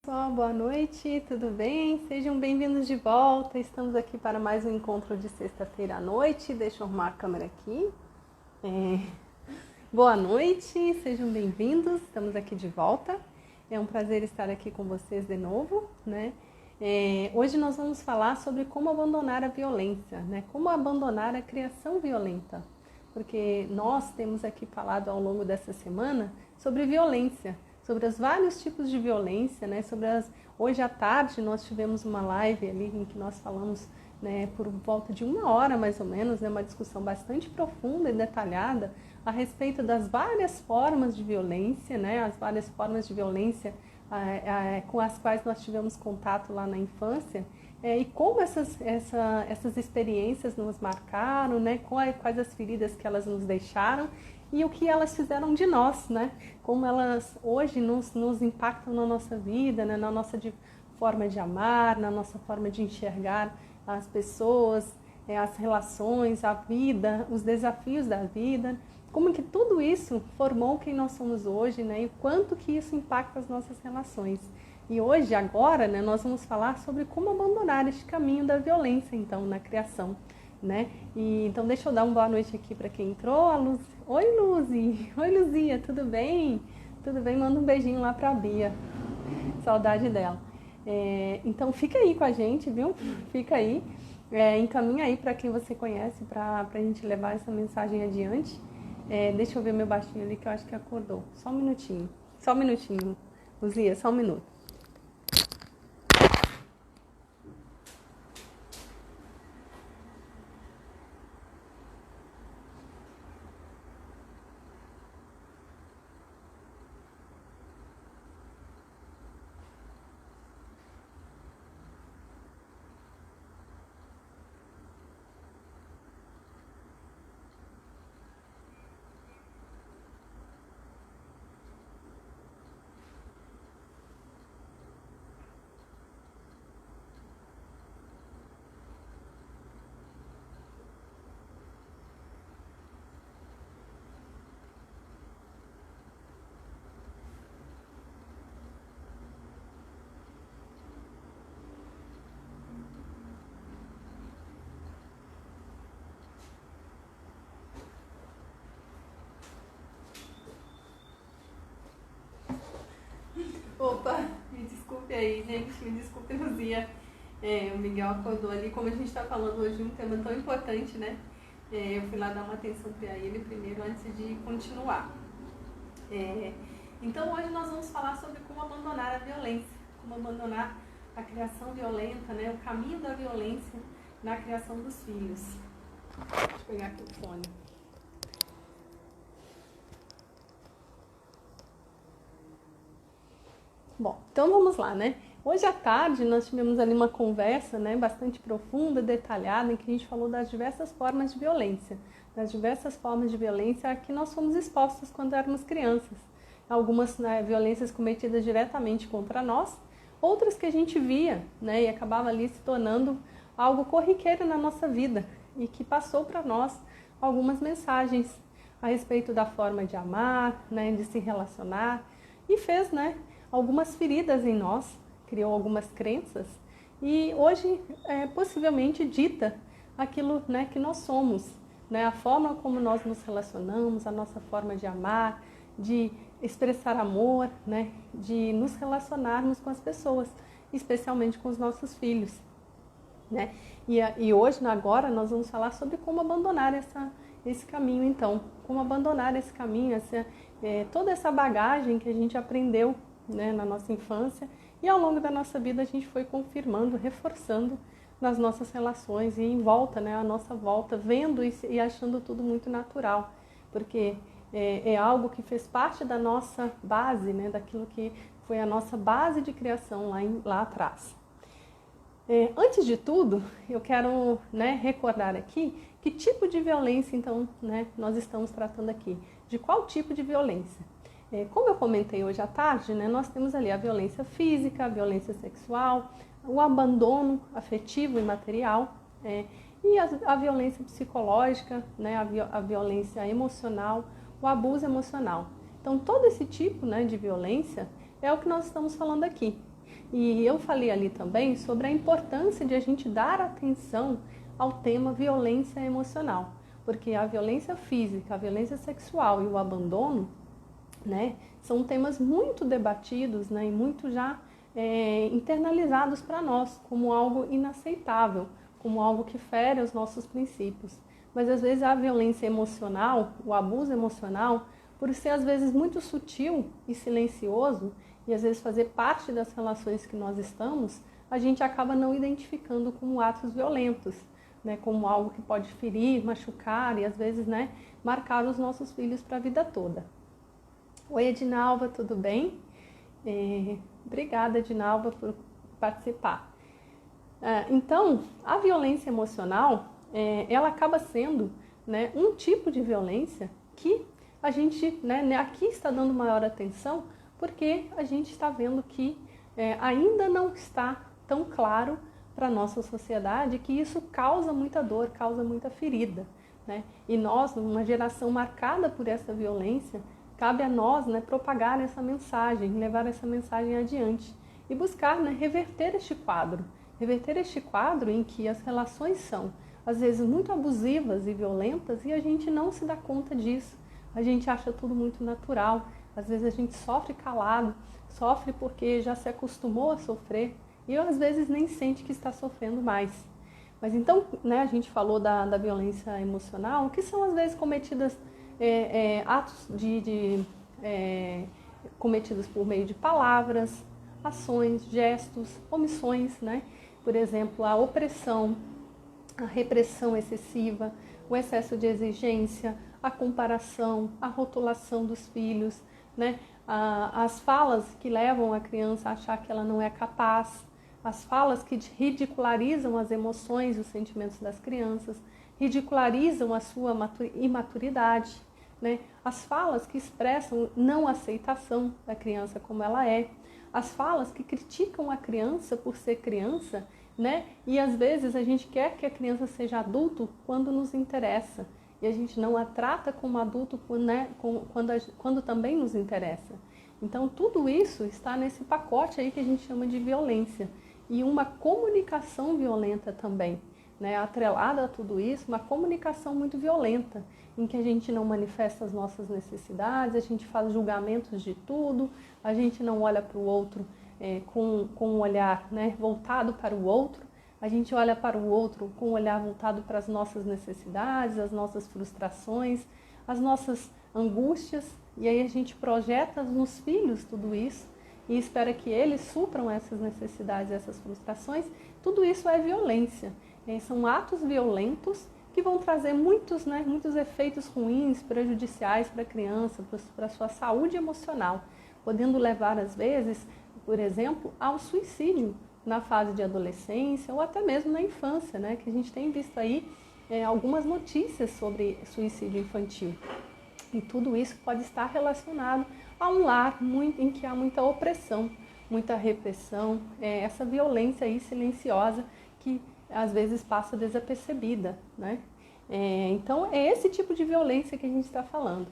pessoal, boa noite, tudo bem? Sejam bem-vindos de volta. Estamos aqui para mais um encontro de sexta-feira à noite. Deixa eu arrumar a câmera aqui. Boa noite, sejam bem-vindos. Estamos aqui de volta. É um prazer estar aqui com vocês de novo, né? Hoje nós vamos falar sobre como abandonar a violência, né? Como abandonar a criação violenta. Porque nós temos aqui falado ao longo dessa semana sobre violência, sobre os vários tipos de violência, né? Hoje à tarde nós tivemos uma live ali em que nós falamos, né, por volta de 1 hora mais ou menos, né, uma discussão bastante profunda e detalhada a respeito das várias formas de violência, né, as várias formas de violência com as quais nós tivemos contato lá na infância, e como essas experiências nos marcaram, né, quais as feridas que elas nos deixaram e o que elas fizeram de nós, né? Como elas hoje nos impactam na nossa vida, né? Na nossa forma de amar, na nossa forma de enxergar as pessoas, as relações, a vida, os desafios da vida. Como que tudo isso formou quem nós somos hoje, né? E o quanto que isso impacta as nossas relações. E hoje, agora, né, nós vamos falar sobre como abandonar este caminho da violência, então, na criação, né? Então, deixa eu dar uma boa noite aqui para quem entrou. A Luz. Oi, Luzi. Oi, Luzia, tudo bem? Tudo bem? Manda um beijinho lá para a Bia. Saudade dela. Então, fica aí com a gente, viu? Fica aí. Encaminha aí para quem você conhece para a gente levar essa mensagem adiante. Deixa eu ver meu baixinho ali que eu acho que acordou. Só um minutinho. Só um minutinho, Luzia, só um minuto. Opa, me desculpe aí, gente, me desculpe, Luzia. O Miguel acordou ali, como a gente está falando hoje de um tema tão importante, né? Eu fui lá dar uma atenção para ele primeiro antes de continuar. Então hoje nós vamos falar sobre como abandonar a violência, como abandonar a criação violenta, né? O caminho da violência na criação dos filhos. Deixa eu pegar aqui o fone. Bom, então vamos lá, né? Hoje à tarde nós tivemos ali uma conversa, né, bastante profunda, detalhada, em que a gente falou das diversas formas de violência, a que nós fomos expostos quando éramos crianças. Algumas, né, violências cometidas diretamente contra nós, outras que a gente via, né, e acabava ali se tornando algo corriqueiro na nossa vida e que passou para nós algumas mensagens a respeito da forma de amar, né, de se relacionar e fez, né, algumas feridas em nós, criou algumas crenças e hoje possivelmente dita aquilo, né, que nós somos, né, a forma como nós nos relacionamos, a nossa forma de amar, de expressar amor, né, de nos relacionarmos com as pessoas, especialmente com os nossos filhos, né? E hoje, agora, nós vamos falar sobre como abandonar esse caminho, então, como abandonar esse caminho, toda essa bagagem que a gente aprendeu, né, na nossa infância e ao longo da nossa vida a gente foi confirmando, reforçando nas nossas relações e em volta, né, a nossa volta, vendo e achando tudo muito natural, porque é algo que fez parte da nossa base, né, daquilo que foi a nossa base de criação lá atrás. Antes de tudo, eu quero, né, recordar aqui que tipo de violência, então, né, nós estamos tratando aqui, de qual tipo de violência. Como eu comentei hoje à tarde, né, nós temos ali a violência física, a violência sexual, o abandono afetivo e material, e a violência psicológica, né, a violência emocional, o abuso emocional. Então, todo esse tipo, né, de violência é o que nós estamos falando aqui. E eu falei ali também sobre a importância de a gente dar atenção ao tema violência emocional, porque a violência física, a violência sexual e o abandono, né, são temas muito debatidos, né, e muito já internalizados para nós como algo inaceitável, como algo que fere os nossos princípios. Mas às vezes a violência emocional, o abuso emocional, por ser às vezes muito sutil e silencioso, e às vezes fazer parte das relações que nós estamos, a gente acaba não identificando como atos violentos, né, como algo que pode ferir, machucar e às vezes, né, marcar os nossos filhos para a vida toda. Oi, Edinalva, tudo bem? Obrigada, Edinalva, por participar. Então, a violência emocional, ela acaba sendo, né, um tipo de violência que a gente, né, aqui está dando maior atenção porque a gente está vendo que ainda não está tão claro para a nossa sociedade que isso causa muita dor, causa muita ferida, né? E nós, uma geração marcada por essa violência, cabe a nós, né, propagar essa mensagem, levar essa mensagem adiante e buscar, né, reverter este quadro em que as relações são, às vezes, muito abusivas e violentas e a gente não se dá conta disso. A gente acha tudo muito natural. Às vezes a gente sofre calado, sofre porque já se acostumou a sofrer e às vezes nem sente que está sofrendo mais. Mas então, né, a gente falou da violência emocional, que são às vezes cometidas, atos cometidos por meio de palavras, ações, gestos, omissões, né? Por exemplo, a opressão, a repressão excessiva, o excesso de exigência, a comparação, a rotulação dos filhos, né? As falas que levam a criança a achar que ela não é capaz, as falas que ridicularizam as emoções e os sentimentos das crianças, ridicularizam a sua imaturidade, né? As falas que expressam não aceitação da criança como ela é, as falas que criticam a criança por ser criança, né? E às vezes a gente quer que a criança seja adulto quando nos interessa e a gente não a trata como adulto, né, quando também nos interessa. Então tudo isso está nesse pacote aí que a gente chama de violência e uma comunicação violenta também, né? Atrelada a tudo isso, uma comunicação muito violenta, em que a gente não manifesta as nossas necessidades, a gente faz julgamentos de tudo, a gente não olha para o outro com um olhar, né, voltado para o outro, a gente olha para o outro com um olhar voltado para as nossas necessidades, as nossas frustrações, as nossas angústias, e aí a gente projeta nos filhos tudo isso e espera que eles supram essas necessidades, essas frustrações. Tudo isso é violência. São atos violentos que vão trazer muitos efeitos ruins, prejudiciais para a criança, para a sua saúde emocional, podendo levar, às vezes, por exemplo, ao suicídio na fase de adolescência ou até mesmo na infância, né? Que a gente tem visto aí algumas notícias sobre suicídio infantil. E tudo isso pode estar relacionado a um lar em que há muita opressão, muita repressão, essa violência aí silenciosa que às vezes passa desapercebida, né? Então é esse tipo de violência que a gente está falando,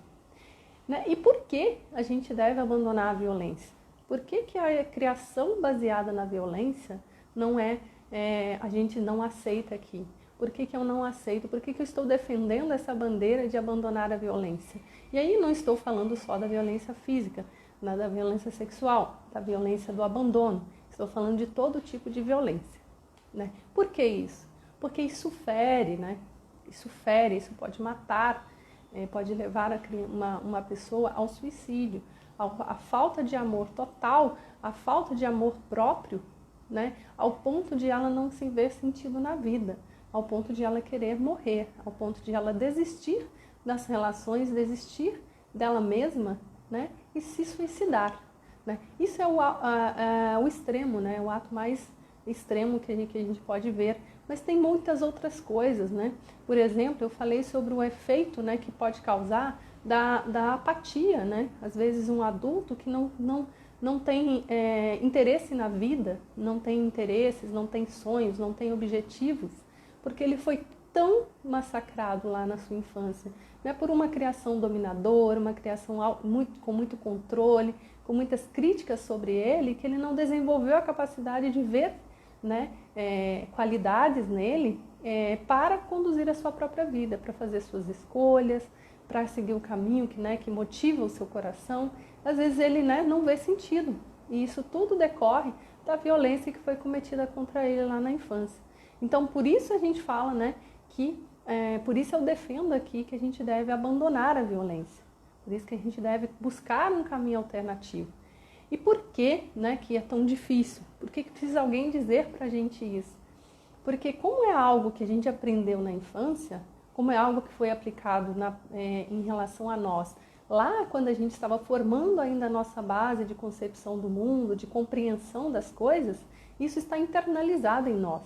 né? E por que a gente deve abandonar a violência? Por que a criação baseada na violência não a gente não aceita aqui? Por que eu não aceito? Por que eu estou defendendo essa bandeira de abandonar a violência? E aí não estou falando só da violência física, da violência sexual, da violência do abandono. Estou falando de todo tipo de violência, né? Por que isso? Porque isso fere, né? Isso fere, isso pode matar, pode levar uma pessoa ao suicídio, a falta de amor total, a falta de amor próprio, né? Ao ponto de ela não se ver sentido na vida, ao ponto de ela querer morrer, ao ponto de ela desistir das relações, desistir dela mesma, né? E se suicidar, né? Isso é o extremo, né? O ato mais extremo que a gente pode ver, mas tem muitas outras coisas, né? Por exemplo, eu falei sobre o efeito, né, que pode causar da apatia, né? Às vezes um adulto que não tem interesse na vida, não tem interesses, não tem sonhos, não tem objetivos, porque ele foi tão massacrado lá na sua infância, né? Por uma criação dominadora, uma criação com muito controle, com muitas críticas sobre ele, que ele não desenvolveu a capacidade de ver, né, qualidades nele para conduzir a sua própria vida, para fazer suas escolhas, para seguir o caminho que motiva o seu coração. Às vezes ele, né, não vê sentido. E isso tudo decorre da violência que foi cometida contra ele lá na infância. Então, por isso a gente fala, né, por isso eu defendo aqui que a gente deve abandonar a violência. Por isso que a gente deve buscar um caminho alternativo. E por que, né, que é tão difícil? Por que precisa alguém dizer pra gente isso? Porque como é algo que a gente aprendeu na infância, como é algo que foi aplicado em relação a nós, lá quando a gente estava formando ainda a nossa base de concepção do mundo, de compreensão das coisas, isso está internalizado em nós,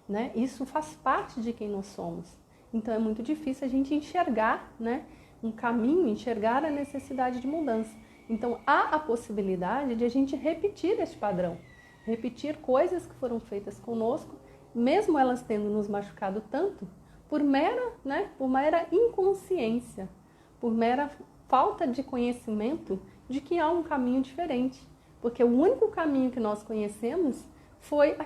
né? Isso faz parte de quem nós somos. Então é muito difícil a gente enxergar, né, um caminho, enxergar a necessidade de mudança. Então há a possibilidade de a gente repetir este padrão, repetir coisas que foram feitas conosco, mesmo elas tendo nos machucado tanto, por mera inconsciência, por mera falta de conhecimento de que há um caminho diferente. Porque o único caminho que nós conhecemos foi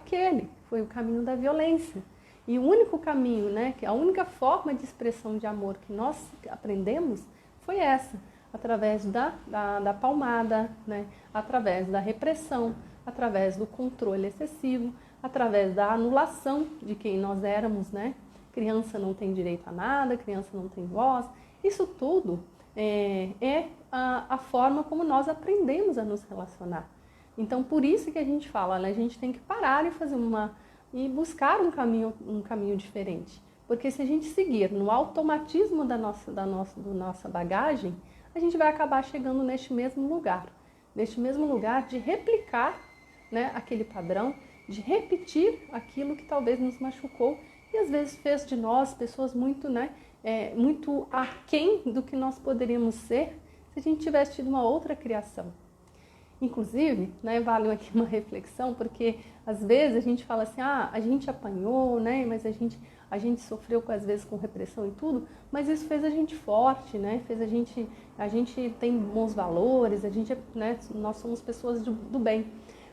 o caminho da violência. E o único caminho, né, a única forma de expressão de amor que nós aprendemos foi essa, através da palmada, né, através da repressão, através do controle excessivo, através da anulação de quem nós éramos, né? Criança não tem direito a nada, criança não tem voz. Isso tudo é a forma como nós aprendemos a nos relacionar. Então, por isso que a gente fala, né? A gente tem que parar e buscar um caminho diferente. Porque se a gente seguir no automatismo da nossa bagagem, a gente vai acabar chegando neste mesmo lugar de replicar, né, aquele padrão, de repetir aquilo que talvez nos machucou e às vezes fez de nós pessoas muito, né, muito aquém do que nós poderíamos ser se a gente tivesse tido uma outra criação. Inclusive, né, vale aqui uma reflexão, porque às vezes a gente fala assim, a gente apanhou, né, mas a gente sofreu às vezes com repressão e tudo, mas isso fez a gente forte, né, a gente tem bons valores, né, nós somos pessoas do bem.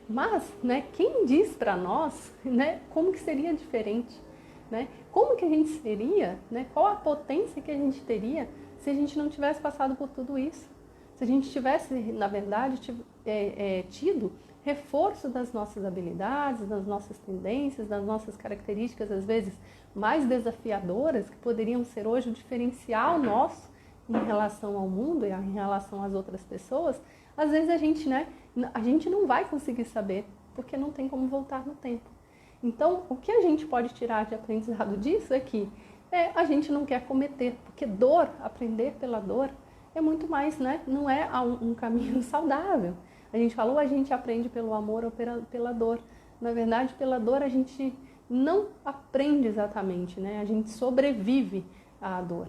Mas, né, quem diz para nós, né, como que seria diferente, né? Como que a gente seria, né? Qual a potência que a gente teria se a gente não tivesse passado por tudo isso? Se a gente tivesse, na verdade, tido reforço das nossas habilidades, das nossas tendências, das nossas características, às vezes, mais desafiadoras, que poderiam ser hoje o diferencial nosso em relação ao mundo e em relação às outras pessoas, às vezes a gente não vai conseguir saber, porque não tem como voltar no tempo. Então, o que a gente pode tirar de aprendizado disso é que a gente não quer cometer, porque aprender pela dor, é muito mais, né? Não é um caminho saudável. A gente falou, a gente aprende pelo amor ou pela dor. Na verdade, pela dor a gente não aprende exatamente, né? A gente sobrevive à dor.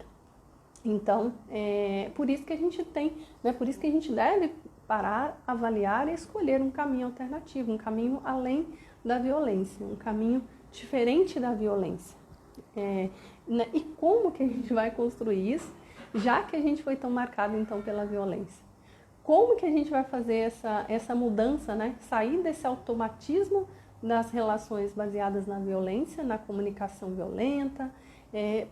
Então, por isso que a gente por isso que a gente deve parar, avaliar e escolher um caminho alternativo, um caminho além da violência, um caminho diferente da violência. E como que a gente vai construir isso, já que a gente foi tão marcado então pela violência? Como que a gente vai fazer essa mudança, né? Sair desse automatismo das relações baseadas na violência, na comunicação violenta,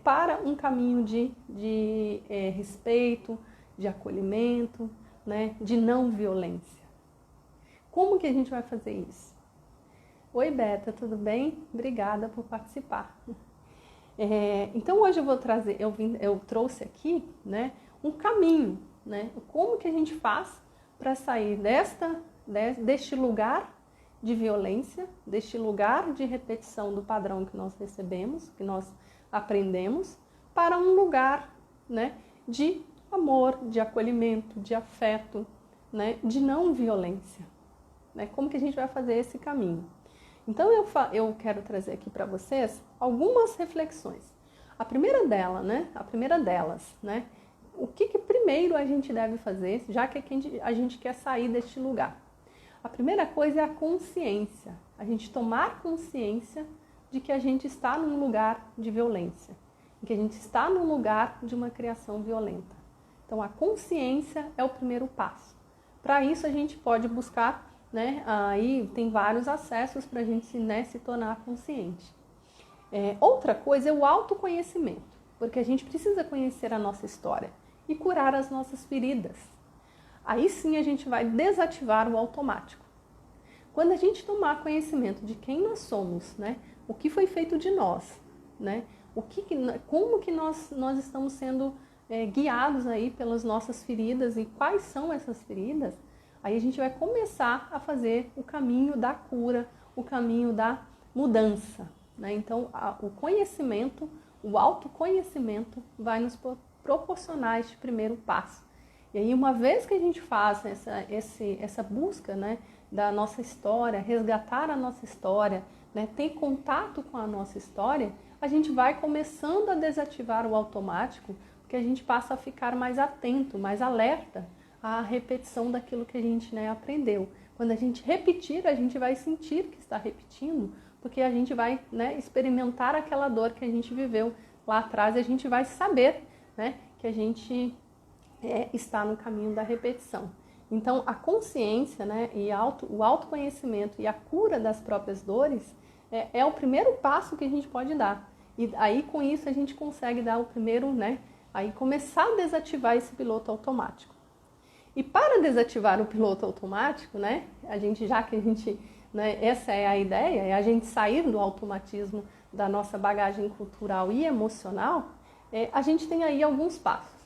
para um caminho de respeito, de acolhimento, né? De não violência. Como que a gente vai fazer isso? Oi, Beta, tudo bem? Obrigada por participar. Então hoje eu vou trazer, eu trouxe aqui, né, um caminho, né? Como que a gente faz para sair deste lugar de violência, deste lugar de repetição do padrão que nós recebemos, que nós aprendemos, para um lugar, né, de amor, de acolhimento, de afeto, né, de não violência. Né? Como que a gente vai fazer esse caminho? Então eu quero trazer aqui para vocês algumas reflexões. A primeira delas, né? O que primeiro a gente deve fazer, já que a gente quer sair deste lugar? A primeira coisa é a consciência. A gente tomar consciência de que a gente está num lugar de violência, que a gente está num lugar de uma criação violenta. Então a consciência é o primeiro passo Para isso a gente pode buscar, né, aí tem vários acessos para a gente, né, se tornar consciente. Outra coisa é o autoconhecimento, porque a gente precisa conhecer a nossa história e curar as nossas feridas. Aí sim a gente vai desativar o automático. Quando a gente tomar conhecimento de quem nós somos, né, o que foi feito de nós, né, como que nós estamos sendo guiados aí pelas nossas feridas e quais são essas feridas, aí a gente vai começar a fazer o caminho da cura, o caminho da mudança, né? Então, o conhecimento, o autoconhecimento vai nos proporcionar este primeiro passo. E aí, uma vez que a gente faz essa busca, né, da nossa história, resgatar a nossa história, né, ter contato com a nossa história, a gente vai começando a desativar o automático, porque a gente passa a ficar mais atento, mais alerta à repetição daquilo que a gente, né, aprendeu. Quando a gente repetir, a gente vai sentir que está repetindo, porque a gente vai, né, experimentar aquela dor que a gente viveu lá atrás e a gente vai saber, né, que a gente está no caminho da repetição. Então, a consciência, né, e o autoconhecimento e a cura das próprias dores é o primeiro passo que a gente pode dar. E aí, com isso, a gente consegue dar o primeiro, né, aí começar a desativar esse piloto automático. E para desativar o piloto automático, né, né, essa é a ideia, é a gente sair do automatismo da nossa bagagem cultural e emocional, a gente tem aí alguns passos.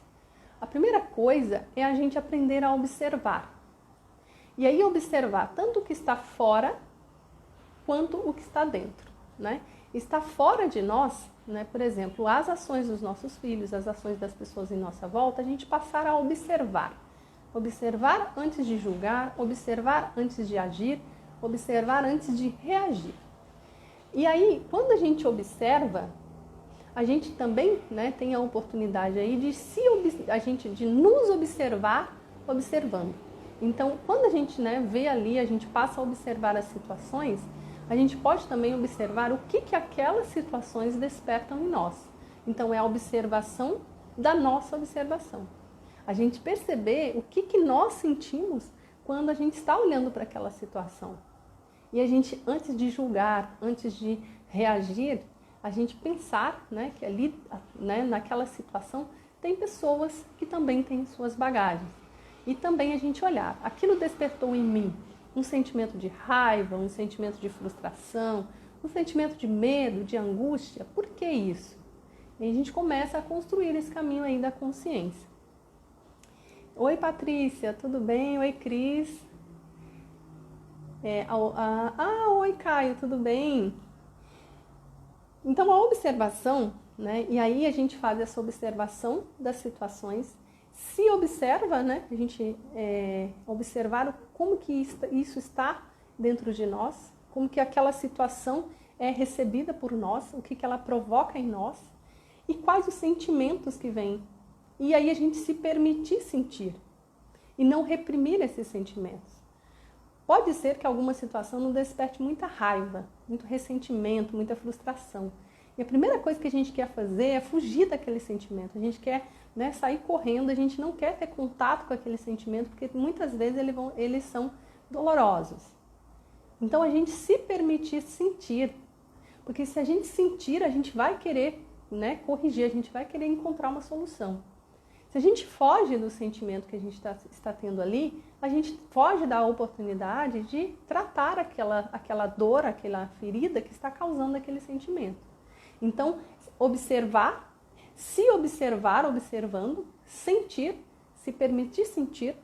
A primeira coisa é a gente aprender a observar. E aí observar tanto o que está fora quanto o que está dentro, né? Está fora de nós, né? Por exemplo, as ações dos nossos filhos, as ações das pessoas em nossa volta, a gente passar a observar. Observar antes de julgar, observar antes de agir, observar antes de reagir. E aí, quando a gente observa, a gente também, né, tem a oportunidade aí de nos observar observando. Então, quando a gente, né, vê ali, a gente passa a observar as situações, a gente pode também observar o que aquelas situações despertam em nós. Então, é a observação da nossa observação. A gente perceber o que nós sentimos quando a gente está olhando para aquela situação. E a gente, antes de julgar, antes de reagir, a gente pensar, né, que ali, né, naquela situação tem pessoas que também têm suas bagagens. E também a gente olhar, aquilo despertou em mim um sentimento de raiva, um sentimento de frustração, um sentimento de medo, de angústia. Por que isso? E a gente começa a construir esse caminho aí da consciência. Oi, Patrícia, tudo bem? Oi, Cris. Oi, Caio, tudo bem? Então, a observação, né? E aí a gente faz essa observação das situações, se observa, né? A gente observar como que isso está dentro de nós, como que aquela situação é recebida por nós, o que ela provoca em nós e quais os sentimentos que vêm. E aí a gente se permitir sentir e não reprimir esses sentimentos. Pode ser que alguma situação nos desperte muita raiva, muito ressentimento, muita frustração. E a primeira coisa que a gente quer fazer é fugir daquele sentimento. A gente quer, né, sair correndo, a gente não quer ter contato com aquele sentimento, porque muitas vezes eles são dolorosos. Então a gente se permitir sentir, porque se a gente sentir, a gente vai querer, né, corrigir, a gente vai querer encontrar uma solução. Se a gente foge do sentimento que a gente está tendo ali, a gente foge da oportunidade de tratar aquela dor, aquela ferida que está causando aquele sentimento. Então, observar, se observar, observando, sentir, se permitir sentir.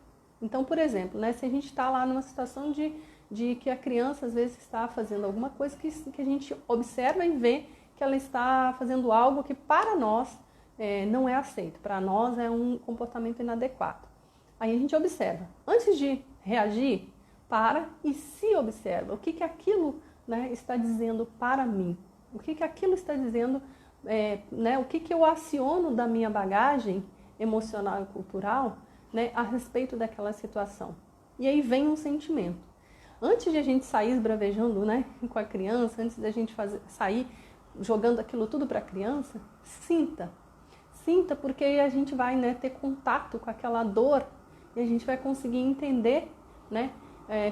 Então, por exemplo, né, se a gente está lá numa situação de que a criança às vezes está fazendo alguma coisa que a gente observa e vê que ela está fazendo algo que para nós não é aceito, para nós é um comportamento inadequado. Aí a gente observa. Antes de reagir, para e se observa. O que aquilo, né, está dizendo para mim? O que aquilo está dizendo, né, o que eu aciono da minha bagagem emocional e cultural, né, a respeito daquela situação? E aí vem um sentimento. Antes de a gente sair esbravejando, né, com a criança, antes de a gente sair jogando aquilo tudo para a criança, sinta, porque a gente vai, né, ter contato com aquela dor e a gente vai conseguir entender, né,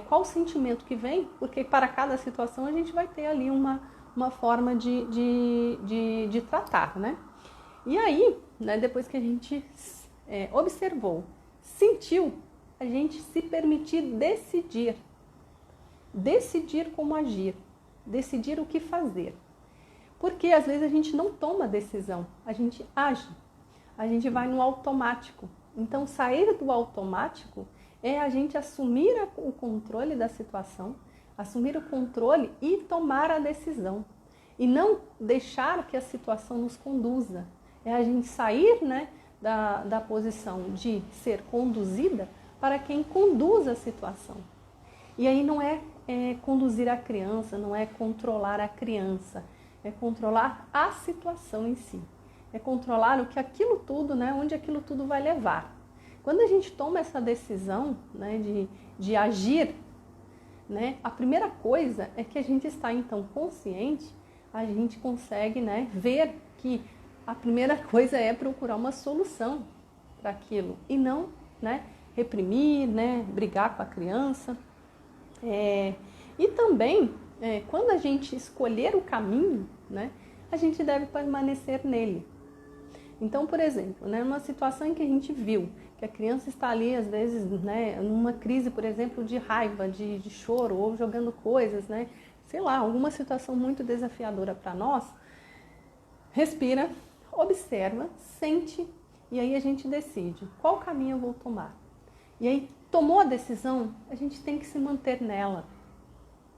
qual o sentimento que vem, porque para cada situação a gente vai ter ali uma forma de tratar, né? E aí, né, depois que a gente observou, sentiu, a gente se permitir decidir como agir, decidir o que fazer. Porque às vezes a gente não toma decisão, a gente age, a gente vai no automático. Então sair do automático é a gente assumir o controle da situação, assumir o controle e tomar a decisão. E não deixar que a situação nos conduza. É a gente sair, né, da posição de ser conduzida para quem conduz a situação. E aí não é conduzir a criança, não é controlar a criança, é controlar a situação em si. É controlar o que aquilo tudo, né, onde aquilo tudo vai levar. Quando a gente toma essa decisão, né, de agir, né, a primeira coisa é que a gente está então consciente, a gente consegue, né, ver que a primeira coisa é procurar uma solução para aquilo e não, né, reprimir, né, brigar com a criança. E também, quando a gente escolher o caminho, né, a gente deve permanecer nele. Então, por exemplo, né, numa situação em que a gente viu que a criança está ali, às vezes, né, numa crise, por exemplo, de raiva, de choro, ou jogando coisas, né, sei lá, alguma situação muito desafiadora para nós, respira, observa, sente, e aí a gente decide qual caminho eu vou tomar. E aí, tomou a decisão, a gente tem que se manter nela,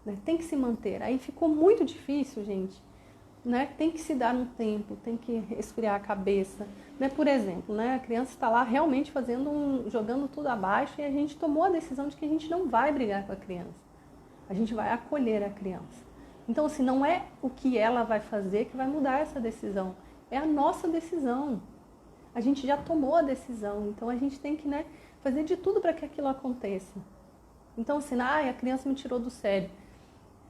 né, tem que se manter. Aí ficou muito difícil, gente, né? Tem que se dar um tempo, tem que esfriar a cabeça, né? Por exemplo, né? A criança está lá realmente jogando tudo abaixo e a gente tomou a decisão de que a gente não vai brigar com a criança, a gente vai acolher a criança. Então, assim, não é o que ela vai fazer que vai mudar essa decisão, é a nossa decisão. A gente já tomou a decisão, então a gente tem que, né, fazer de tudo para que aquilo aconteça. Então, assim, a criança me tirou do sério.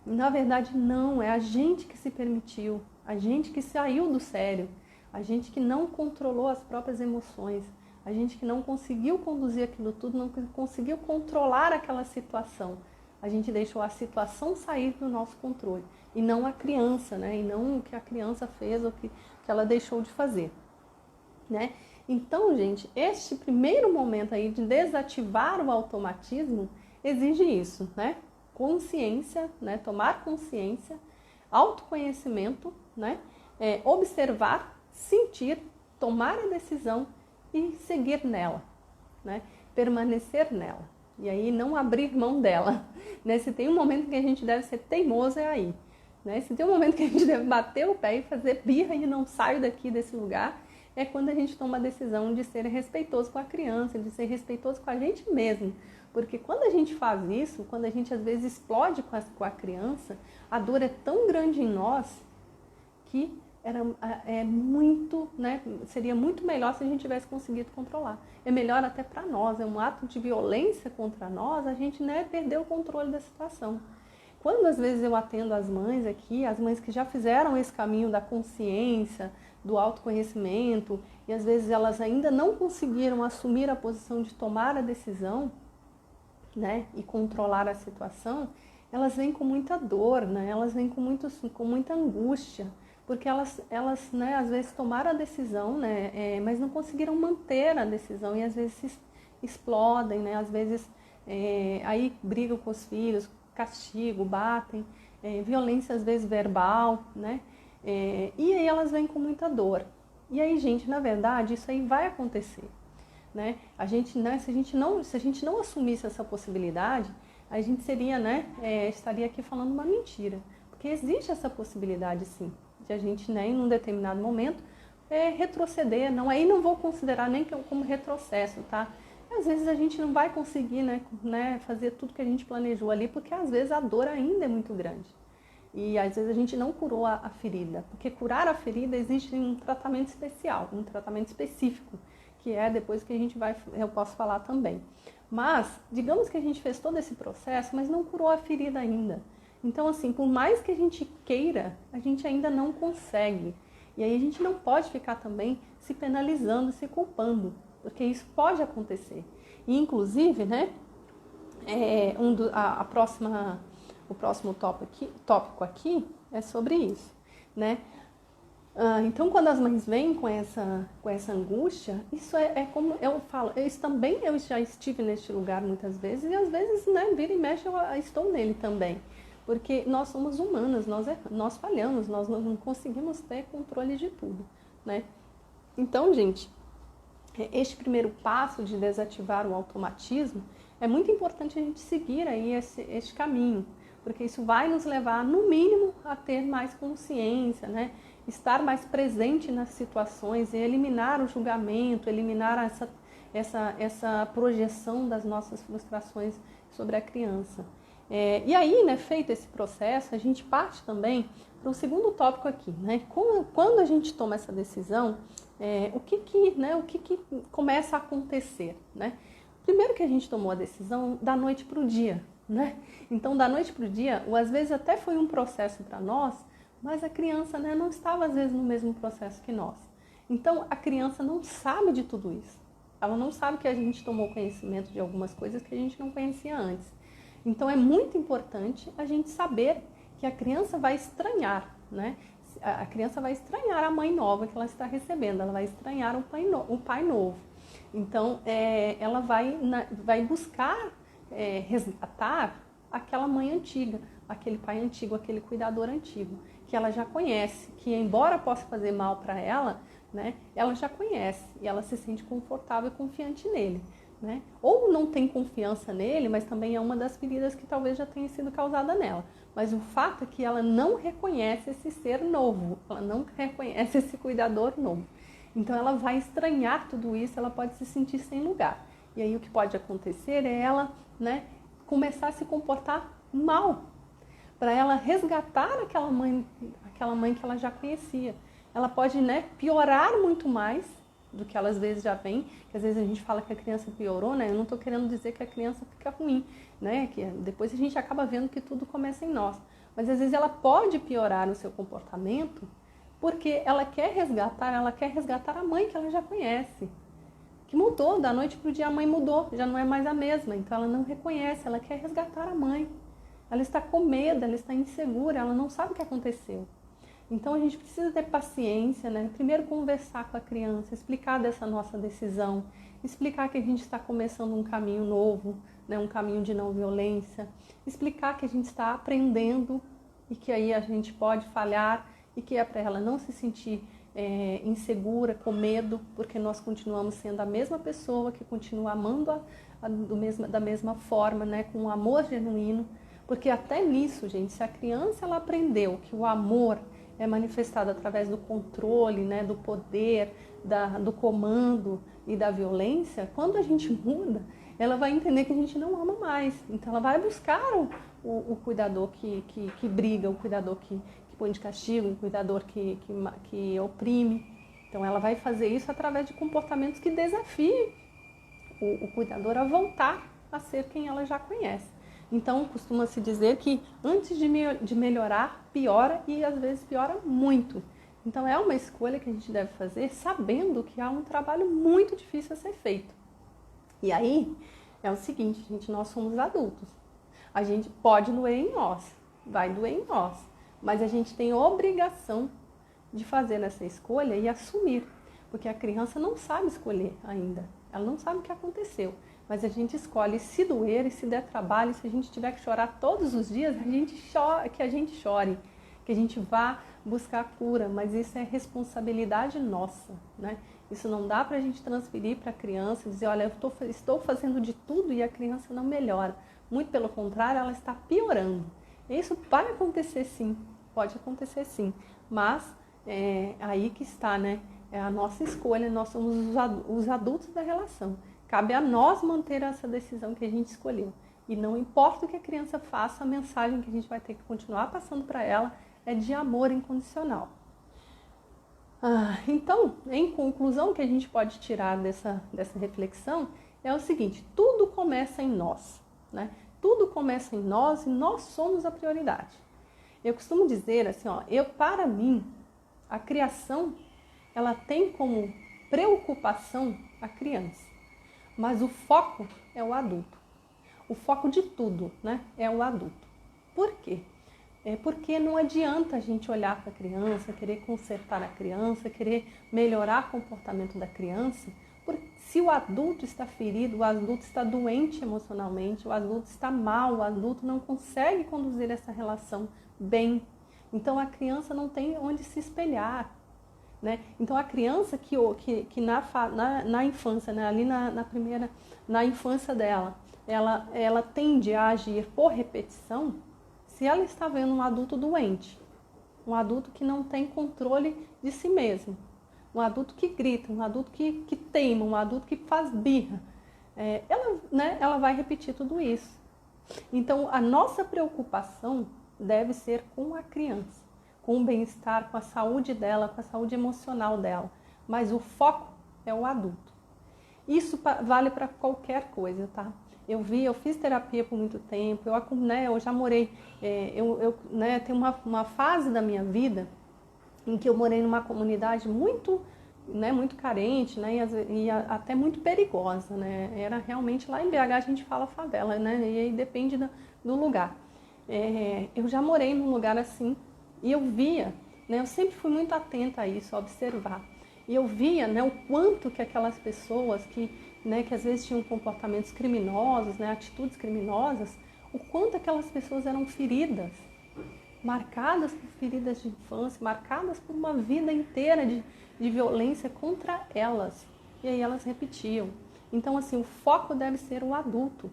Na verdade, não, é a gente que se permitiu, a gente que saiu do sério, a gente que não controlou as próprias emoções, a gente que não conseguiu conduzir aquilo tudo, não conseguiu controlar aquela situação. A gente deixou a situação sair do nosso controle, e não a criança, né? E não o que a criança fez ou o que ela deixou de fazer, né? Então, gente, este primeiro momento aí de desativar o automatismo exige isso, né? Consciência, né? Tomar consciência, autoconhecimento, né? Observar, sentir, tomar a decisão e seguir nela, né? Permanecer nela. E aí não abrir mão dela, né? Se tem um momento que a gente deve ser teimoso, é aí, né? Se tem um momento que a gente deve bater o pé e fazer birra e não saio daqui desse lugar, é quando a gente toma a decisão de ser respeitoso com a criança, de ser respeitoso com a gente mesmo. Porque quando a gente faz isso, quando a gente às vezes explode com a criança, a dor é tão grande em nós que seria muito melhor se a gente tivesse conseguido controlar. É melhor até para nós, é um ato de violência contra nós, a gente, né, perder o controle da situação. Quando às vezes eu atendo as mães aqui, as mães que já fizeram esse caminho da consciência, do autoconhecimento, e às vezes elas ainda não conseguiram assumir a posição de tomar a decisão, né, e controlar a situação, elas vêm com muita dor, né, elas vêm com muita angústia, porque elas né, às vezes tomaram a decisão, né, mas não conseguiram manter a decisão e às vezes explodem, né, às vezes aí brigam com os filhos, castigo, batem, violência às vezes verbal, né, e aí elas vêm com muita dor. E aí, gente, na verdade, isso aí vai acontecer, né? A gente, né, se a gente não assumisse essa possibilidade, a gente seria, né, estaria aqui falando uma mentira, porque existe essa possibilidade, sim, de a gente, né, em um determinado momento, retroceder. Aí não vou considerar nem como retrocesso, tá? Às vezes a gente não vai conseguir, né, fazer tudo que a gente planejou ali, porque às vezes a dor ainda é muito grande. E às vezes a gente não curou a ferida, porque curar a ferida existe um tratamento especial, um tratamento específico, que é depois que eu posso falar também. Mas, digamos que a gente fez todo esse processo, mas não curou a ferida ainda. Então, assim, por mais que a gente queira, a gente ainda não consegue. E aí a gente não pode ficar também se penalizando, se culpando, porque isso pode acontecer. E, inclusive, né, o próximo tópico aqui é sobre isso, né? Então, quando as mães vêm com essa angústia, isso é como eu falo, eu já estive neste lugar muitas vezes, e às vezes, né, vira e mexe, eu estou nele também. Porque nós somos humanas, nós falhamos, nós não conseguimos ter controle de tudo, né? Então, gente, este primeiro passo de desativar o automatismo, é muito importante a gente seguir aí este caminho, porque isso vai nos levar, no mínimo, a ter mais consciência, né? Estar mais presente nas situações e eliminar o julgamento, eliminar essa projeção das nossas frustrações sobre a criança. E aí, né, feito esse processo, a gente parte também para o segundo tópico aqui, né? Quando a gente toma essa decisão, o que começa a acontecer, né? Primeiro que a gente tomou a decisão da noite para o dia, né? Então, da noite para o dia, ou às vezes até foi um processo para nós, mas a criança, né, não estava às vezes no mesmo processo que nós. Então, a criança não sabe de tudo isso. Ela não sabe que a gente tomou conhecimento de algumas coisas que a gente não conhecia antes. Então, é muito importante a gente saber que a criança vai estranhar, né? A criança vai estranhar a mãe nova que ela está recebendo, ela vai estranhar o pai novo. Então, ela vai buscar resgatar aquela mãe antiga, aquele pai antigo, aquele cuidador antigo, que ela já conhece, que embora possa fazer mal para ela, né, ela já conhece e ela se sente confortável e confiante nele, né? Ou não tem confiança nele, mas também é uma das feridas que talvez já tenha sido causada nela. Mas o fato é que ela não reconhece esse ser novo, ela não reconhece esse cuidador novo. Então ela vai estranhar tudo isso, ela pode se sentir sem lugar. E aí o que pode acontecer é ela, né, começar a se comportar mal, para ela resgatar aquela mãe que ela já conhecia. Ela pode, né, piorar muito mais do que ela às vezes já vem, que às vezes a gente fala que a criança piorou, né? Eu não estou querendo dizer que a criança fica ruim, né? Que depois a gente acaba vendo que tudo começa em nós. Mas às vezes ela pode piorar no seu comportamento porque ela quer resgatar a mãe que ela já conhece. Que mudou, da noite para o dia a mãe mudou, já não é mais a mesma, então ela não reconhece, ela quer resgatar a mãe. Ela está com medo, ela está insegura, ela não sabe o que aconteceu. Então a gente precisa ter paciência, né? Primeiro conversar com a criança, explicar dessa nossa decisão, explicar que a gente está começando um caminho novo, né? Um caminho de não violência, explicar que a gente está aprendendo e que aí a gente pode falhar e que é para ela não se sentir insegura, com medo, porque nós continuamos sendo a mesma pessoa que continua amando da mesma forma, né? Com um amor genuíno, porque até nisso, gente, se a criança ela aprendeu que o amor é manifestado através do controle, né, do poder, do comando e da violência, quando a gente muda, ela vai entender que a gente não ama mais. Então ela vai buscar o cuidador que briga, o cuidador que põe de castigo, o cuidador que oprime. Então ela vai fazer isso através de comportamentos que desafiem o cuidador a voltar a ser quem ela já conhece. Então, costuma-se dizer que antes de melhorar, piora e às vezes piora muito. Então, é uma escolha que a gente deve fazer sabendo que há um trabalho muito difícil a ser feito. E aí, é o seguinte, gente, nós somos adultos. A gente pode doer em nós, vai doer em nós, mas a gente tem obrigação de fazer essa escolha e assumir, porque a criança não sabe escolher ainda, ela não sabe o que aconteceu. Mas a gente escolhe se doer e se der trabalho, se a gente tiver que chorar todos os dias, que a gente chore, que a gente vá buscar cura, mas isso é responsabilidade nossa, né? Isso não dá para a gente transferir para a criança e dizer, olha, eu estou fazendo de tudo e a criança não melhora. Muito pelo contrário, ela está piorando. Isso vai acontecer sim, pode acontecer sim, mas aí que está, né? É a nossa escolha, nós somos os adultos da relação. Cabe a nós manter essa decisão que a gente escolheu. E não importa o que a criança faça, a mensagem que a gente vai ter que continuar passando para ela é de amor incondicional. Então, em conclusão, o que a gente pode tirar dessa reflexão é o seguinte, tudo começa em nós, né? Tudo começa em nós e nós somos a prioridade. Eu costumo dizer assim, para mim, a criação, ela tem como preocupação a criança. mas o foco é o adulto. O foco de tudo, né, é o adulto. Por quê? Porque não adianta a gente olhar para a criança, querer consertar a criança, querer melhorar o comportamento da criança, porque se o adulto está ferido, o adulto está doente emocionalmente, o adulto está mal, o adulto não consegue conduzir essa relação bem. Então a criança não tem onde se espelhar, né? Então a criança que na infância, né, ali na infância dela, ela tende a agir por repetição. Se ela está vendo um adulto doente, um adulto que não tem controle de si mesmo, um adulto que grita, um adulto que teima, um adulto que faz birra, ela vai repetir tudo isso. Então, a nossa preocupação deve ser com a criança, com o bem-estar, com a saúde dela, com a saúde emocional dela. Mas o foco é o adulto. Isso vale para qualquer coisa, tá? Eu fiz terapia por muito tempo, eu já morei, tem uma fase da minha vida em que eu morei numa comunidade muito carente, né, e até muito perigosa, né? Era realmente, lá em BH a gente fala favela, né? E aí depende do lugar. Eu já morei num lugar assim e eu via, né? Eu sempre fui muito atenta a isso, a observar. E eu via, né, o quanto que aquelas pessoas que às vezes tinham comportamentos criminosos, né, atitudes criminosas, o quanto aquelas pessoas eram feridas, marcadas por feridas de infância, marcadas por uma vida inteira de violência contra elas. E aí elas repetiam. Então, assim, o foco deve ser o adulto.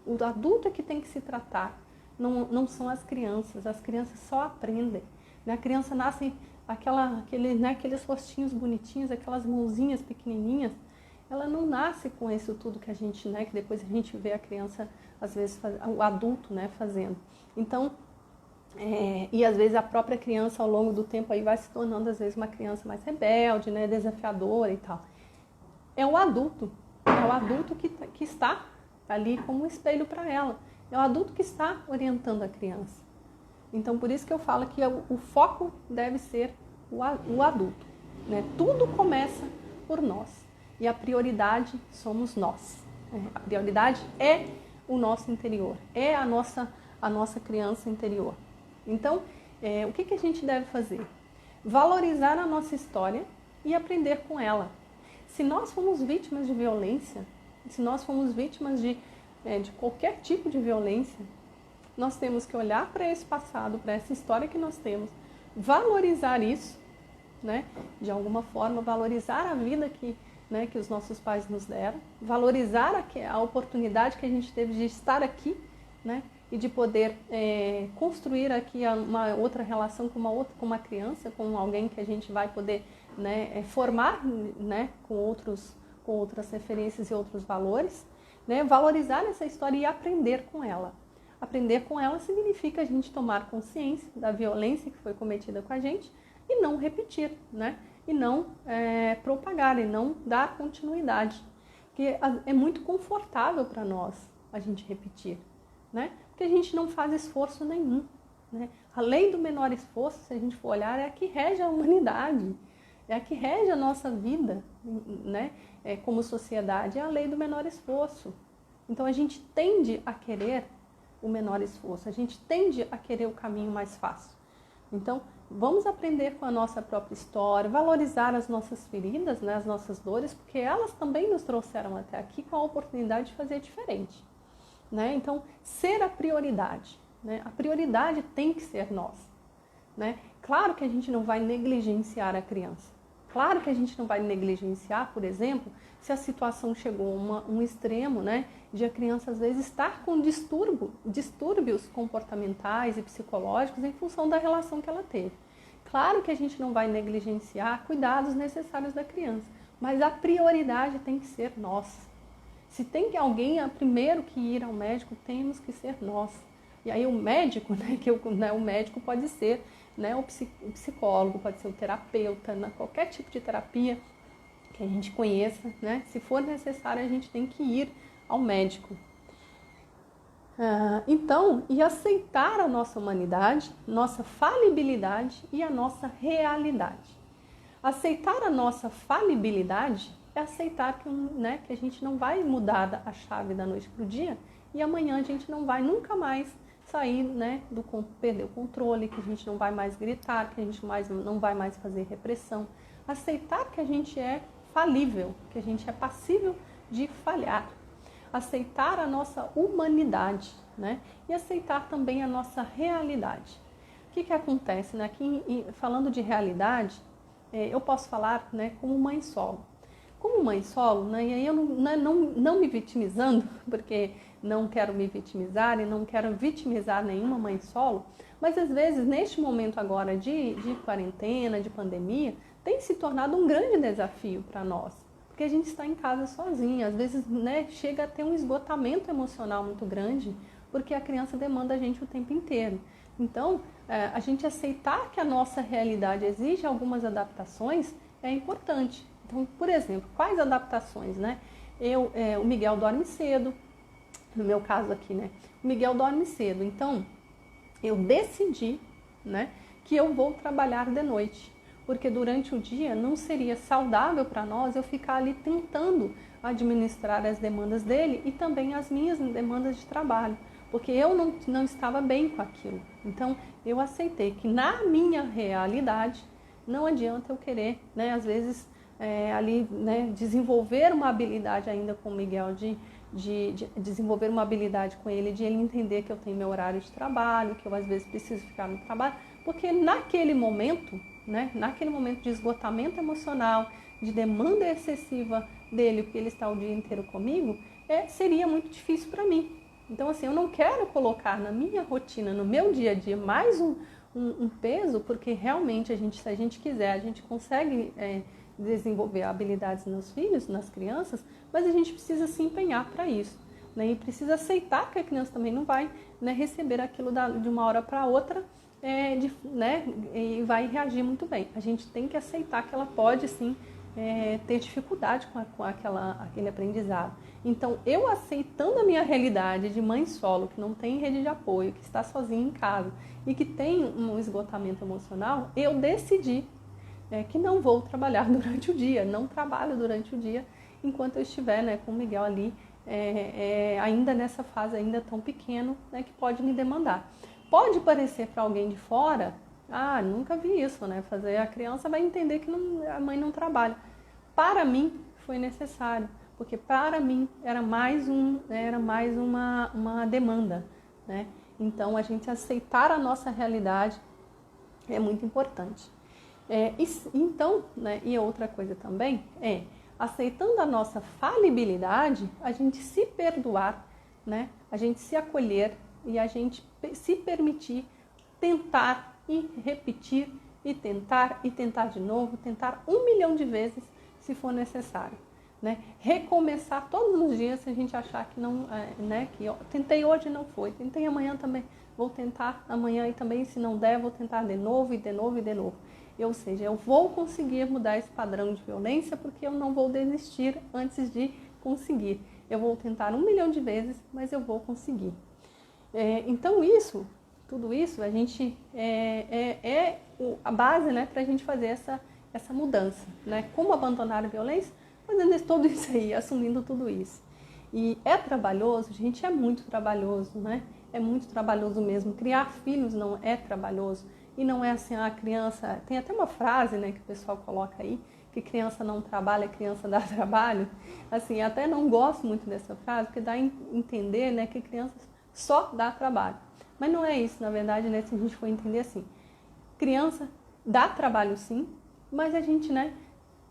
O adulto é que tem que se tratar, não são as crianças. As crianças só aprendem. Né? A criança nasce aqueles rostinhos bonitinhos, aquelas mãozinhas pequenininhas. Ela não nasce com isso tudo que a gente, né, que depois a gente vê a criança, às vezes, o adulto, né, fazendo. Então, e às vezes a própria criança ao longo do tempo aí vai se tornando às vezes uma criança mais rebelde, né, desafiadora e tal. É o adulto que está ali como um espelho para ela. É o adulto que está orientando a criança. Então por isso que eu falo que o foco deve ser o adulto, né? Tudo começa por nós e a prioridade somos nós. A prioridade é o nosso interior, é a nossa criança interior. Então, o que a gente deve fazer? Valorizar a nossa história e aprender com ela. Se nós fomos vítimas de violência, se nós fomos vítimas de qualquer tipo de violência, nós temos que olhar para esse passado, para essa história que nós temos, valorizar isso, né? De alguma forma, valorizar a vida que os nossos pais nos deram, valorizar a oportunidade que a gente teve de estar aqui, né? E de poder construir aqui uma outra relação com uma criança, com alguém que a gente vai poder, né, formar, né, com outras referências e outros valores, né, valorizar essa história e aprender com ela. Aprender com ela significa a gente tomar consciência da violência que foi cometida com a gente e não repetir, né, e não propagar, e não dar continuidade. Porque é muito confortável para nós a gente repetir, né? Porque a gente não faz esforço nenhum, né? A lei do menor esforço, se a gente for olhar, é a que rege a humanidade, é a que rege a nossa vida, né? Como sociedade, é a lei do menor esforço. Então a gente tende a querer o menor esforço, a gente tende a querer o caminho mais fácil. Então vamos aprender com a nossa própria história, valorizar as nossas feridas, né? As nossas dores, porque elas também nos trouxeram até aqui com a oportunidade de fazer diferente. Né? Então, ser a prioridade, né? A prioridade tem que ser nós, né? Claro que a gente não vai negligenciar a criança. Claro que a gente não vai negligenciar, por exemplo, se a situação chegou a um extremo, né, de a criança às vezes estar com distúrbios comportamentais e psicológicos em função da relação que ela teve. Claro que a gente não vai negligenciar cuidados necessários da criança, mas a prioridade tem que ser nós. Se tem alguém primeiro que ir ao médico, temos que ser nós. E aí o médico, né, o médico pode ser, né, o psicólogo, pode ser o terapeuta, né, qualquer tipo de terapia que a gente conheça, né? Se for necessário, a gente tem que ir ao médico. Então, e aceitar a nossa humanidade, nossa falibilidade e a nossa realidade. Aceitar a nossa falibilidade é aceitar que a gente não vai mudar a chave da noite para o dia e amanhã a gente não vai nunca mais sair, né, perder o controle, que a gente não vai mais gritar, que a gente não vai mais fazer repressão. Aceitar que a gente é falível, que a gente é passível de falhar. Aceitar a nossa humanidade, né? E aceitar também a nossa realidade. O que acontece, né? Aqui, falando de realidade, eu posso falar, né, como mãe solo. Como mãe solo, né, e aí eu não me vitimizando, porque não quero me vitimizar e não quero vitimizar nenhuma mãe solo, mas às vezes, neste momento agora de quarentena, de pandemia, tem se tornado um grande desafio para nós, porque a gente está em casa sozinha, às vezes, né, chega a ter um esgotamento emocional muito grande, porque a criança demanda a gente o tempo inteiro. Então, a gente aceitar que a nossa realidade exige algumas adaptações é importante. Então, por exemplo, quais adaptações, né? O Miguel dorme cedo, no meu caso aqui, né? O Miguel dorme cedo, então eu decidi, né, que eu vou trabalhar de noite, porque durante o dia não seria saudável para nós eu ficar ali tentando administrar as demandas dele e também as minhas demandas de trabalho, porque eu não estava bem com aquilo. Então, eu aceitei que na minha realidade não adianta eu querer, né, às vezes, ali, né, desenvolver uma habilidade ainda com o Miguel, de desenvolver uma habilidade com ele, de ele entender que eu tenho meu horário de trabalho, que eu às vezes preciso ficar no trabalho, porque naquele momento, né, naquele momento de esgotamento emocional, de demanda excessiva dele, porque ele está o dia inteiro comigo, seria muito difícil para mim. Então, assim, eu não quero colocar na minha rotina, no meu dia a dia, mais um peso, porque realmente se a gente quiser, a gente consegue desenvolver habilidades nos filhos, nas crianças, mas a gente precisa se empenhar para isso, né? E precisa aceitar que a criança também não vai, né, receber aquilo de uma hora para outra, né, e vai reagir muito bem. A gente tem que aceitar que ela pode, sim, ter dificuldade com aquele aprendizado. Então, eu aceitando a minha realidade de mãe solo, que não tem rede de apoio, que está sozinha em casa e que tem um esgotamento emocional, eu decidi que não vou trabalhar durante o dia, não trabalho durante o dia enquanto eu estiver, né, com o Miguel ali, ainda nessa fase ainda tão pequeno, né, que pode me demandar. Pode parecer para alguém de fora, nunca vi isso, né, a criança vai entender que a mãe não trabalha. Para mim foi necessário, porque para mim era mais uma demanda, né? Então a gente aceitar a nossa realidade é muito importante. Então, né, e outra coisa também aceitando a nossa falibilidade, a gente se perdoar, né, a gente se acolher e a gente se permitir tentar e repetir e tentar de novo, tentar 1 milhão de vezes se for necessário, né? Recomeçar todos os dias se a gente achar que não, né, que tentei hoje e não foi, tentei amanhã também, vou tentar amanhã e também se não der, vou tentar de novo e de novo e de novo. Ou seja, eu vou conseguir mudar esse padrão de violência porque eu não vou desistir antes de conseguir. Eu vou tentar 1 milhão de vezes, mas eu vou conseguir. Então tudo isso, a gente a base, né, para a gente fazer essa mudança, né? Como abandonar a violência? Fazendo tudo isso aí, assumindo tudo isso. E é trabalhoso, gente, é muito trabalhoso, né? É muito trabalhoso mesmo. Criar filhos não é trabalhoso. E não é assim, a criança... Tem até uma frase, né, que o pessoal coloca aí, que criança não trabalha, criança dá trabalho. Assim, até não gosto muito dessa frase, porque dá a entender, né, que criança só dá trabalho. Mas não é isso, na verdade, né, se a gente for entender assim. Criança dá trabalho sim, mas a gente, né,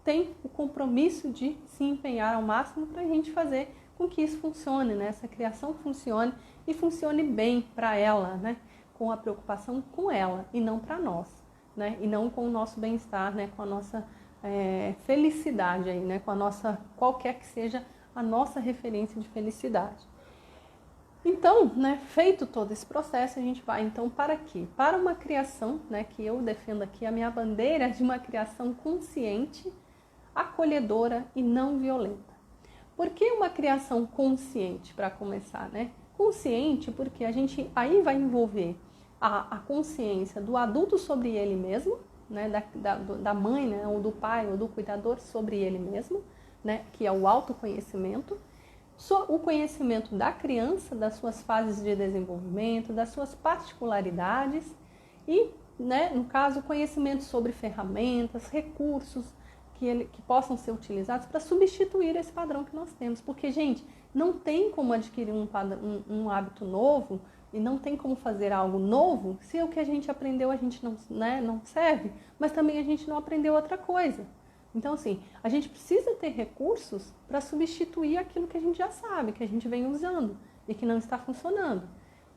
tem o compromisso de se empenhar ao máximo para a gente fazer com que isso funcione, né, essa criação funcione e funcione bem para ela, né, com a preocupação com ela e não para nós, né, e não com o nosso bem-estar, né, com a nossa felicidade aí, né, com a nossa, qualquer que seja a nossa referência de felicidade. Então, né, feito todo esse processo, a gente vai então para quê? Para uma criação, né, que eu defendo aqui, a minha bandeira de uma criação consciente, acolhedora e não violenta. Por que uma criação consciente, para começar, né? Consciente porque a gente aí vai envolver a consciência do adulto sobre ele mesmo, né, da mãe, né, ou do pai, ou do cuidador sobre ele mesmo, né, que é o autoconhecimento, o conhecimento da criança, das suas fases de desenvolvimento, das suas particularidades e, né, no caso, o conhecimento sobre ferramentas, recursos que possam ser utilizados para substituir esse padrão que nós temos. Porque, gente, não tem como adquirir um hábito novo e não tem como fazer algo novo se o que a gente aprendeu a gente não, né, não serve, mas também a gente não aprendeu outra coisa. Então, assim, a gente precisa ter recursos para substituir aquilo que a gente já sabe, que a gente vem usando e que não está funcionando,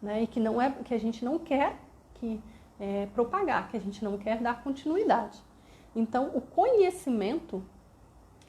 né? E que não é, que a gente não quer propagar, que a gente não quer dar continuidade. Então, o conhecimento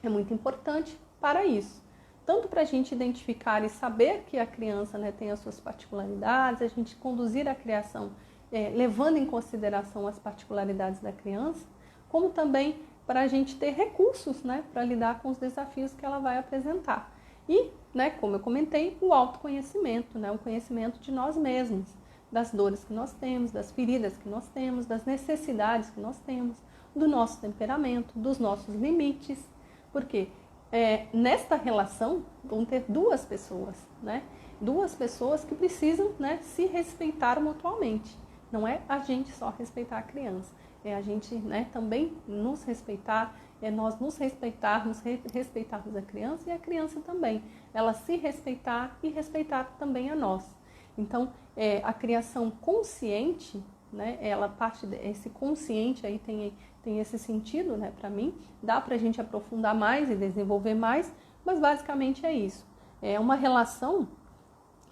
é muito importante para isso. Tanto para a gente identificar e saber que a criança, né, tem as suas particularidades, a gente conduzir a criação levando em consideração as particularidades da criança, como também para a gente ter recursos, né, para lidar com os desafios que ela vai apresentar. E, né, como eu comentei, o autoconhecimento, né, o conhecimento de nós mesmos, das dores que nós temos, das feridas que nós temos, das necessidades que nós temos, do nosso temperamento, dos nossos limites. Porque nesta relação vão ter duas pessoas, né? Duas pessoas que precisam, né, se respeitar mutuamente. Não é a gente só respeitar a criança, é a gente, né, também nos respeitar, é nós nos respeitarmos, respeitarmos a criança e a criança também. Ela se respeitar e respeitar também a nós. Então, a criação consciente, né, ela parte desse consciente aí tem esse sentido, né, para mim. Dá para a gente aprofundar mais e desenvolver mais, mas basicamente é isso. É uma relação,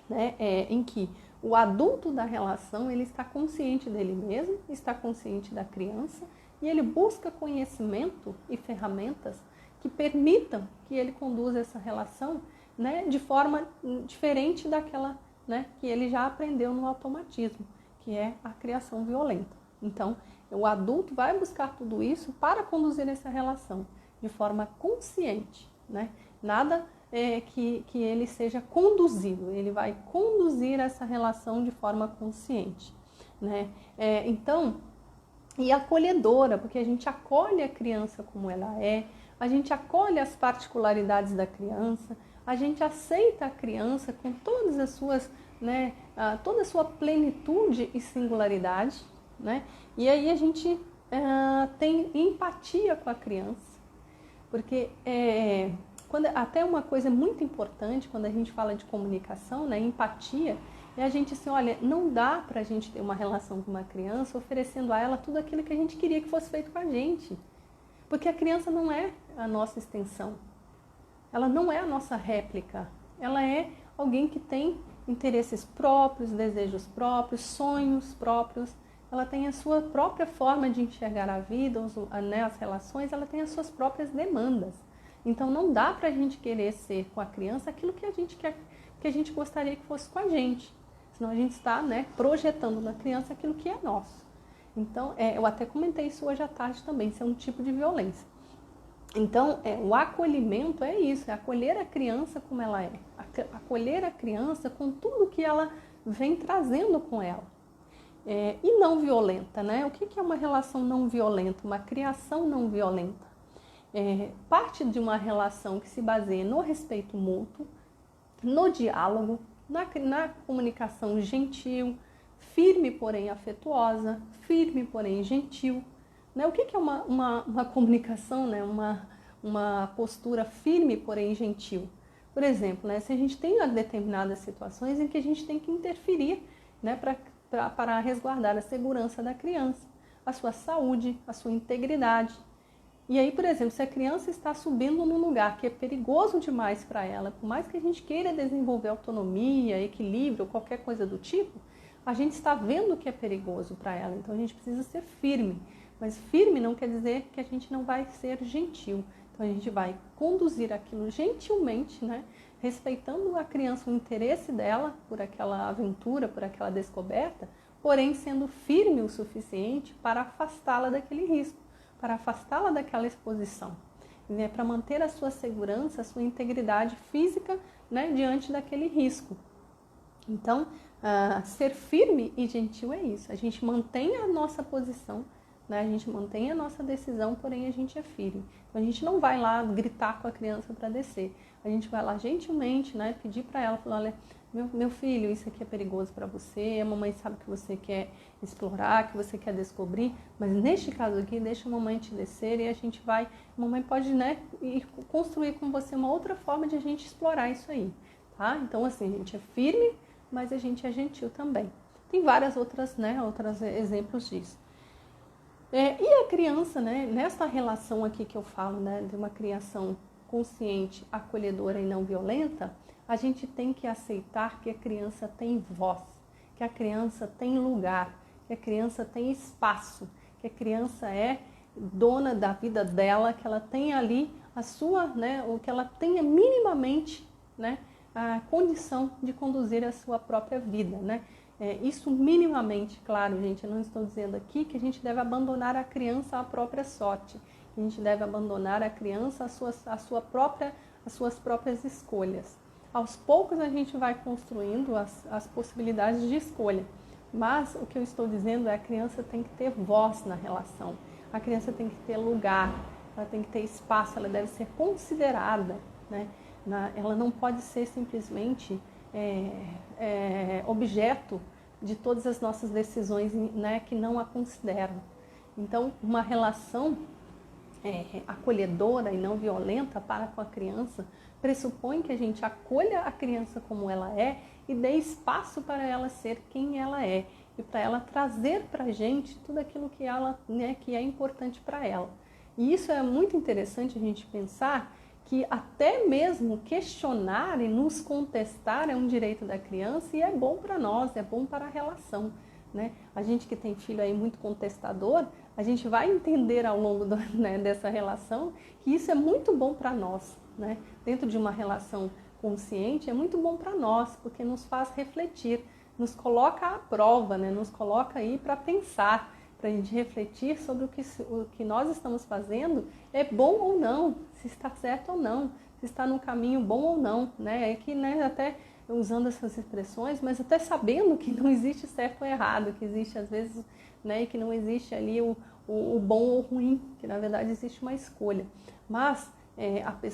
né, em que o adulto da relação ele está consciente dele mesmo, está consciente da criança e ele busca conhecimento e ferramentas que permitam que ele conduza essa relação, né, de forma diferente daquela, né, que ele já aprendeu no automatismo, que é a criação violenta. Então, o adulto vai buscar tudo isso para conduzir essa relação de forma consciente, né? Nada que ele seja conduzido, ele vai conduzir essa relação de forma consciente, né? Então, e acolhedora, porque a gente acolhe a criança como ela é, a gente acolhe as particularidades da criança, a gente aceita a criança com todas as suas, né, toda a sua plenitude e singularidade, né? E aí a gente tem empatia com a criança, porque até uma coisa muito importante quando a gente fala de comunicação, né, empatia, é a gente assim, olha, não dá pra gente ter uma relação com uma criança oferecendo a ela tudo aquilo que a gente queria que fosse feito com a gente, porque a criança não é a nossa extensão, ela não é a nossa réplica, ela é alguém que tem interesses próprios, desejos próprios, sonhos próprios, ela tem a sua própria forma de enxergar a vida, né, as relações, ela tem as suas próprias demandas. Então não dá pra gente querer ser com a criança aquilo que a gente quer, que a gente gostaria que fosse com a gente. Senão a gente está, né, projetando na criança aquilo que é nosso. Então, eu até comentei isso hoje à tarde também, isso é um tipo de violência. Então, o acolhimento é isso, é acolher a criança como ela é. Acolher a criança com tudo que ela vem trazendo com ela. E não violenta, né? O que é uma relação não violenta? Uma criação não violenta? Parte de uma relação que se baseia no respeito mútuo, no diálogo, na comunicação gentil, firme porém afetuosa, firme porém gentil. Né? O que é uma comunicação, né? Uma postura firme porém gentil? Por exemplo, né? Se a gente tem determinadas situações em que a gente tem que interferir, né? Para resguardar a segurança da criança, a sua saúde, a sua integridade. E aí, por exemplo, se a criança está subindo num lugar que é perigoso demais para ela, por mais que a gente queira desenvolver autonomia, equilíbrio, qualquer coisa do tipo, a gente está vendo que é perigoso para ela, então a gente precisa ser firme. Mas firme não quer dizer que a gente não vai ser gentil. Então a gente vai conduzir aquilo gentilmente, né? Respeitando a criança, o interesse dela por aquela aventura, por aquela descoberta, porém sendo firme o suficiente para afastá-la daquele risco, para afastá-la daquela exposição, né? Para manter a sua segurança, a sua integridade física, né? Diante daquele risco. Então, ser firme e gentil é isso. A gente mantém a nossa posição, né? A gente mantém a nossa decisão, porém a gente é firme. Então a gente não vai lá gritar com a criança para descer. A gente vai lá gentilmente, né, pedir para ela, falar, olha, meu filho, isso aqui é perigoso para você, a mamãe sabe que você quer explorar, que você quer descobrir, mas neste caso aqui, deixa a mamãe te descer e a gente vai, a mamãe pode, né, ir construir com você uma outra forma de a gente explorar isso aí, tá? Então assim, a gente é firme, mas a gente é gentil também. Tem várias outras, né, outros exemplos disso. E a criança, né, nessa relação aqui que eu falo, né, de uma criação consciente, acolhedora e não violenta, a gente tem que aceitar que a criança tem voz, que a criança tem lugar, que a criança tem espaço, que a criança é dona da vida dela, que ela tem ali a sua, né, ou que ela tenha minimamente, né, a condição de conduzir a sua própria vida, né? Isso minimamente, claro, gente, eu não estou dizendo aqui que a gente deve abandonar a criança à própria sorte, que a gente deve abandonar a criança às suas próprias escolhas. Aos poucos a gente vai construindo as possibilidades de escolha, mas o que eu estou dizendo é que a criança tem que ter voz na relação, a criança tem que ter lugar, ela tem que ter espaço, ela deve ser considerada, né? Ela não pode ser simplesmente objeto de todas as nossas decisões, né, que não a consideram. Então, uma relação acolhedora e não violenta para com a criança pressupõe que a gente acolha a criança como ela é e dê espaço para ela ser quem ela é e para ela trazer para a gente tudo aquilo que ela, né, que é importante para ela. E isso é muito interessante a gente pensar que até mesmo questionar e nos contestar é um direito da criança e é bom para nós, é bom para a relação, né? A gente que tem filho aí muito contestador, a gente vai entender ao longo né, dessa relação que isso é muito bom para nós, né? Dentro de uma relação consciente é muito bom para nós, porque nos faz refletir, nos coloca à prova, né? Nos coloca aí para pensar, para a gente refletir sobre o que nós estamos fazendo é bom ou não, se está certo ou não, se está no caminho bom ou não, né? É que, né, até usando essas expressões, mas até sabendo que não existe certo ou errado, que existe às vezes, né, que não existe ali o bom ou ruim, que na verdade existe uma escolha. Mas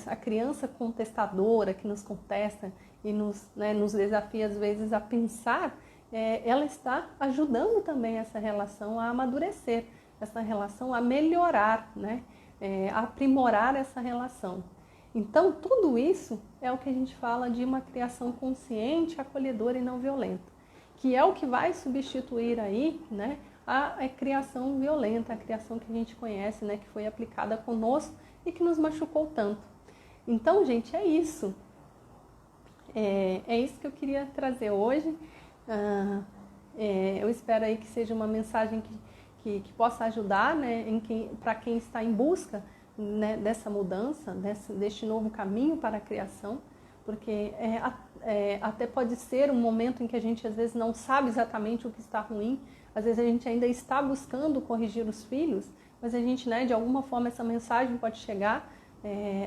a criança contestadora que nos contesta e nos desafia às vezes a pensar, ela está ajudando também essa relação a amadurecer, essa relação a melhorar, né? A aprimorar essa relação. Então, tudo isso é o que a gente fala de uma criação consciente, acolhedora e não violenta, que é o que vai substituir aí, né, a criação violenta, a criação que a gente conhece, né, que foi aplicada conosco e que nos machucou tanto. Então, gente, é isso. É isso que eu queria trazer hoje. Eu espero aí que seja uma mensagem que possa ajudar, né, para quem está em busca, né, dessa mudança, deste novo caminho para a criação, porque até pode ser um momento em que a gente às vezes não sabe exatamente o que está ruim, às vezes a gente ainda está buscando corrigir os filhos, mas a gente, né, de alguma forma essa mensagem pode chegar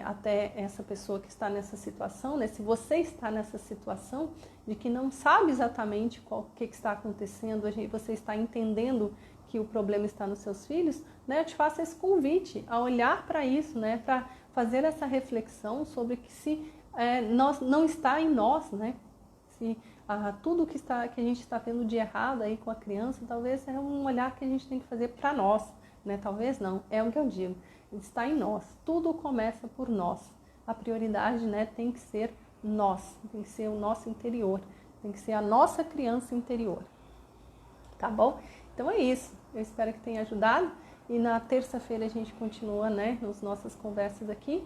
até essa pessoa que está nessa situação, né? Se você está nessa situação de que não sabe exatamente o que está acontecendo, você está entendendo que o problema está nos seus filhos, né? Eu te faço esse convite a olhar para isso, né? Para fazer essa reflexão sobre que se não está em nós, né? Se tudo que a gente está tendo de errado aí com a criança, talvez é um olhar que a gente tem que fazer para nós, né? Talvez não, é o que eu digo. Está em nós, tudo começa por nós. A prioridade, né, tem que ser nós, tem que ser o nosso interior, tem que ser a nossa criança interior. Tá bom? Então é isso. Eu espero que tenha ajudado. E na terça-feira a gente continua, né, nas nossas conversas aqui.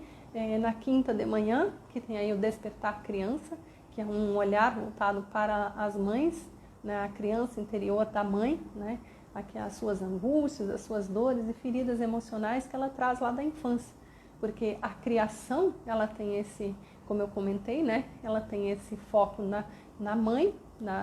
Na quinta de manhã, que tem aí o Despertar Criança, que é um olhar voltado para as mães, né, a criança interior da mãe, né, aqui as suas angústias, as suas dores e feridas emocionais que ela traz lá da infância. Porque a criação, ela tem esse, como eu comentei, né, ela tem esse foco na mãe,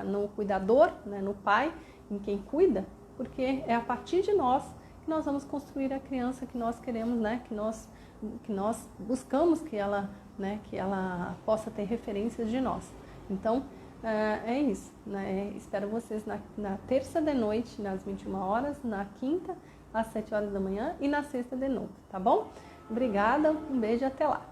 no cuidador, né, no pai, em quem cuida, porque é a partir de nós que nós vamos construir a criança que nós queremos, né, que nós buscamos que ela possa ter referências de nós. Então, é isso, né? Espero vocês na terça de noite, nas 21 horas, na quinta, às 7 horas da manhã e na sexta de novo, tá bom? Obrigada, um beijo e até lá.